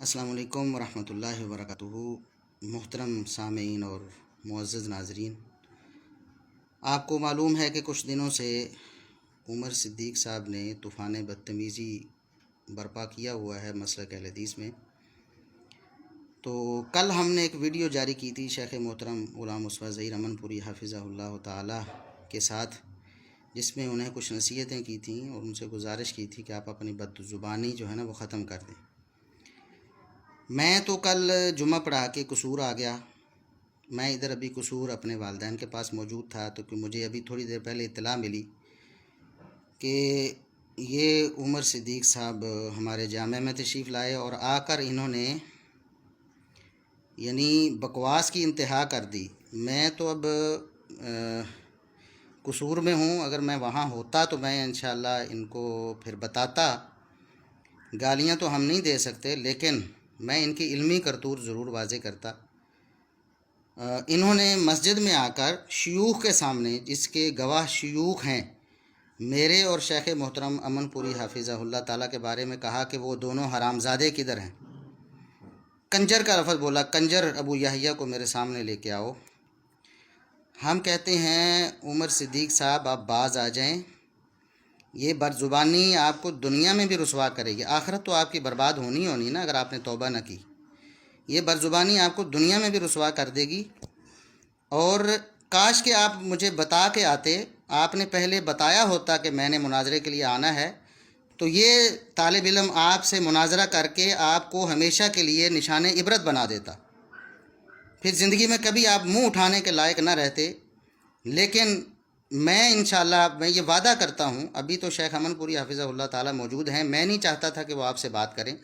السلام علیکم ورحمۃ اللہ وبرکاتہ۔ محترم سامعین اور معزز ناظرین، آپ کو معلوم ہے کہ کچھ دنوں سے عمر صدیق صاحب نے طوفان بدتمیزی برپا کیا ہوا ہے مسلک اہل حدیث میں۔ تو کل ہم نے ایک ویڈیو جاری کی تھی شیخ محترم غلام مصطفیٰ ظہیر امن پوری حافظہ اللہ تعالی کے ساتھ، جس میں انہیں کچھ نصیحتیں کی تھیں اور ان سے گزارش کی تھی کہ آپ اپنی بد زبانی جو ہے نا وہ ختم کر دیں۔ میں تو کل جمعہ پڑھا کے قصور آ گیا۔ میں ادھر ابھی قصور اپنے والدین کے پاس موجود تھا، تو کہ مجھے ابھی تھوڑی دیر پہلے اطلاع ملی کہ یہ عمر صدیق صاحب ہمارے جامعہ میں تشریف لائے اور آ کر انہوں نے یعنی بکواس کی انتہا کر دی۔ میں تو اب قصور میں ہوں، اگر میں وہاں ہوتا تو میں انشاءاللہ ان کو پھر بتاتا۔ گالیاں تو ہم نہیں دے سکتے، لیکن میں ان کی علمی کرتوت ضرور واضح کرتا۔ انہوں نے مسجد میں آ کر شیوخ کے سامنے، جس کے گواہ شیوخ ہیں، میرے اور شیخ محترم امن پوری حافظہ اللہ تعالیٰ کے بارے میں کہا کہ وہ دونوں حرامزادے کدھر ہیں۔ کنجر کا لفظ بولا، کنجر ابو یحییٰ کو میرے سامنے لے کے آؤ۔ ہم کہتے ہیں عمر صدیق صاحب آپ باز آ جائیں، یہ بد زبانی آپ کو دنیا میں بھی رسوا کرے گی، آخرت تو آپ کی برباد ہونی نا اگر آپ نے توبہ نہ کی۔ یہ بد زبانی آپ کو دنیا میں بھی رسوا کر دے گی۔ اور کاش کہ آپ مجھے بتا کے آتے، آپ نے پہلے بتایا ہوتا کہ میں نے مناظرے کے لیے آنا ہے، تو یہ طالب علم آپ سے مناظرہ کر کے آپ کو ہمیشہ کے لیے نشان عبرت بنا دیتا، پھر زندگی میں کبھی آپ منہ اٹھانے کے لائق نہ رہتے۔ لیکن میں انشاءاللہ میں یہ وعدہ کرتا ہوں، ابھی تو شیخ امن پوری حافظہ اللہ تعالیٰ موجود ہیں، میں نہیں چاہتا تھا کہ وہ آپ سے بات کریں۔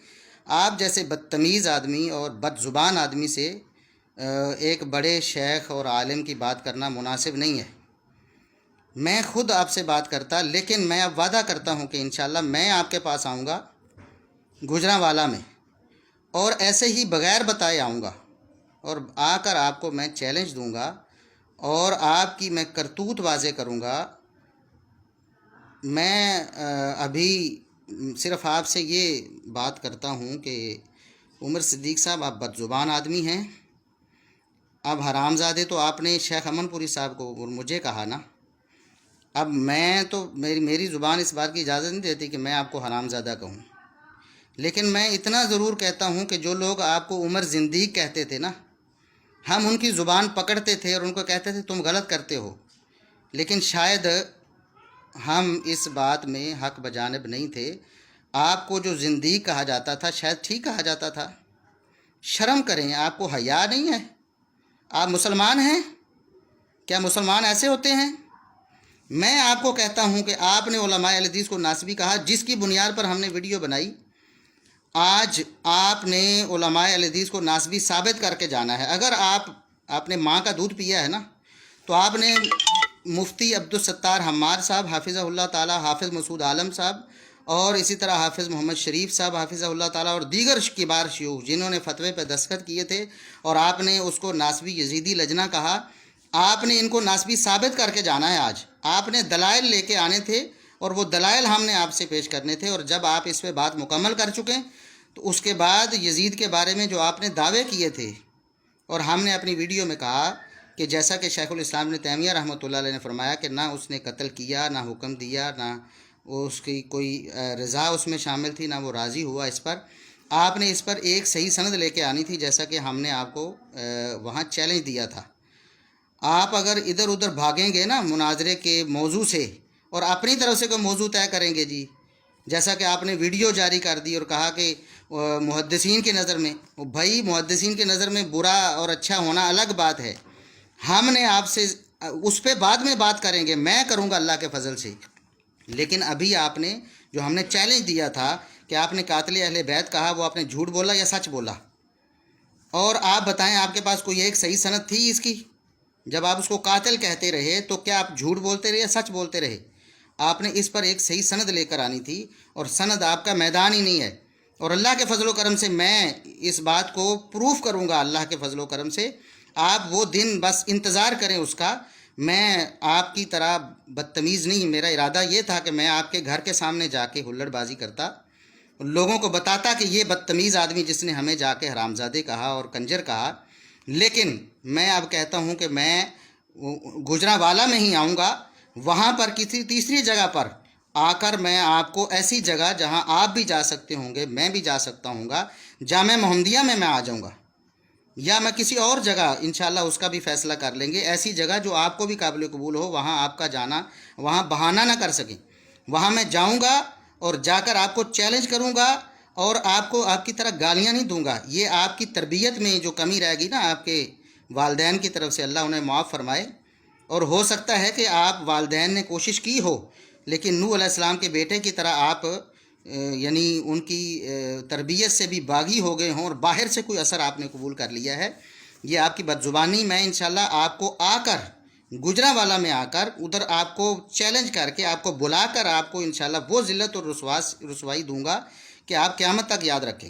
آپ جیسے بدتمیز آدمی اور بد زبان آدمی سے ایک بڑے شیخ اور عالم کی بات کرنا مناسب نہیں ہے۔ میں خود آپ سے بات کرتا، لیکن میں اب وعدہ کرتا ہوں کہ انشاءاللہ میں آپ کے پاس آؤں گا گجرانوالہ میں، اور ایسے ہی بغیر بتائے آؤں گا، اور آ کر آپ کو میں چیلنج دوں گا اور آپ کی میں کرتوت واضح کروں گا۔ میں ابھی صرف آپ سے یہ بات کرتا ہوں کہ عمر صدیق صاحب آپ بد زبان آدمی ہیں۔ اب حرامزادے تو آپ نے شیخ امن پوری صاحب کو اور مجھے کہا نا، اب میں تو میری زبان اس بات کی اجازت نہیں دیتی کہ میں آپ کو حرامزادہ کہوں، لیکن میں اتنا ضرور کہتا ہوں کہ جو لوگ آپ کو عمر زندیق کہتے تھے نا، ہم ان کی زبان پکڑتے تھے اور ان کو کہتے تھے تم غلط کرتے ہو، لیکن شاید ہم اس بات میں حق بجانب نہیں تھے۔ آپ کو جو زندیق کہا جاتا تھا شاید ٹھیک کہا جاتا تھا۔ شرم کریں، آپ کو حیا نہیں ہے؟ آپ مسلمان ہیں؟ کیا مسلمان ایسے ہوتے ہیں؟ میں آپ کو کہتا ہوں کہ آپ نے علماء اہل حدیث کو ناسبی کہا، جس کی بنیاد پر ہم نے ویڈیو بنائی۔ آج آپ نے علماء اہل حدیث کو ناسبی ثابت کر کے جانا ہے۔ اگر آپ نے ماں کا دودھ پیا ہے نا، تو آپ نے مفتی عبدالستار حمار صاحب حافظہ اللہ تعالیٰ، حافظ مسعود عالم صاحب، اور اسی طرح حافظ محمد شریف صاحب حافظہ اللہ تعالیٰ، اور دیگر کبار شیوخ جنہوں نے فتوے پہ دستخط کیے تھے، اور آپ نے اس کو ناسبی یزیدی لجنہ کہا، آپ نے ان کو ناسبی ثابت کر کے جانا ہے۔ آج آپ نے دلائل لے کے آنے تھے، اور وہ دلائل ہم نے آپ سے پیش کرنے تھے، اور جب آپ اس پہ بات مکمل کر چکے تو اس کے بعد یزید کے بارے میں جو آپ نے دعوے کیے تھے، اور ہم نے اپنی ویڈیو میں کہا کہ جیسا کہ شیخ الاسلام ابن تیمیہ رحمۃ اللہ علیہ نے فرمایا کہ نہ اس نے قتل کیا، نہ حکم دیا، نہ اس کی کوئی رضا اس میں شامل تھی، نہ وہ راضی ہوا اس پر، آپ نے اس پر ایک صحیح سند لے کے آنی تھی، جیسا کہ ہم نے آپ کو وہاں چیلنج دیا تھا۔ آپ اگر ادھر ادھر بھاگیں گے نا مناظرے کے موضوع سے، اور اپنی طرف سے کوئی موضوع طے کریں گے جی، جیسا کہ آپ نے ویڈیو جاری کر دی اور کہا کہ محدثین کی نظر میں، بھائی محدثین کی نظر میں برا اور اچھا ہونا الگ بات ہے۔ ہم نے آپ سے اس پہ بعد میں بات کریں گے، میں کروں گا اللہ کے فضل سے، لیکن ابھی آپ نے جو ہم نے چیلنج دیا تھا کہ آپ نے قاتل اہل بیت کہا، وہ آپ نے جھوٹ بولا یا سچ بولا؟ اور آپ بتائیں آپ کے پاس کوئی ایک صحیح سند تھی اس کی؟ جب آپ اس کو قاتل کہتے رہے تو کیا آپ جھوٹ بولتے رہے یا سچ بولتے رہے؟ آپ نے اس پر ایک صحیح سند لے کر آنی تھی، اور سند آپ کا میدان ہی نہیں ہے۔ اور اللہ کے فضل و کرم سے میں اس بات کو پروف کروں گا، اللہ کے فضل و کرم سے۔ آپ وہ دن بس انتظار کریں اس کا۔ میں آپ کی طرح بدتمیز نہیں، میرا ارادہ یہ تھا کہ میں آپ کے گھر کے سامنے جا کے ہلڑ بازی کرتا، لوگوں کو بتاتا کہ یہ بدتمیز آدمی جس نے ہمیں جا کے حرامزادے کہا اور کنجر کہا، لیکن میں اب کہتا ہوں کہ میں گجرانوالہ میں ہی آؤں گا، وہاں پر کسی تیسری جگہ پر آ کر میں آپ کو ایسی جگہ جہاں آپ بھی جا سکتے ہوں گے، میں بھی جا سکتا ہوں گا، جامعہ محمدیہ میں آ جاؤں گا، یا میں کسی اور جگہ انشاءاللہ اس کا بھی فیصلہ کر لیں گے، ایسی جگہ جو آپ کو بھی قابل قبول ہو، وہاں آپ کا جانا وہاں بہانہ نہ کر سکیں، وہاں میں جاؤں گا اور جا کر آپ کو چیلنج کروں گا اور آپ کو آپ کی طرح گالیاں نہیں دوں گا۔ یہ آپ کی تربیت میں جو کمی رہے گی نا، آپ کے والدین کی طرف سے، اللہ انہیں معاف فرمائے، اور ہو سکتا ہے کہ آپ والدین نے کوشش کی ہو لیکن نوح علیہ السلام کے بیٹے کی طرح آپ یعنی ان کی تربیت سے بھی باغی ہو گئے ہوں اور باہر سے کوئی اثر آپ نے قبول کر لیا ہے، یہ آپ کی بدزبانی میں انشاءاللہ آپ کو آ کر گجرانوالہ میں آ کر ادھر آپ کو چیلنج کر کے آپ کو بلا کر آپ کو انشاءاللہ وہ ذلت اور رسوائی دوں گا کہ آپ قیامت تک یاد رکھیں گے۔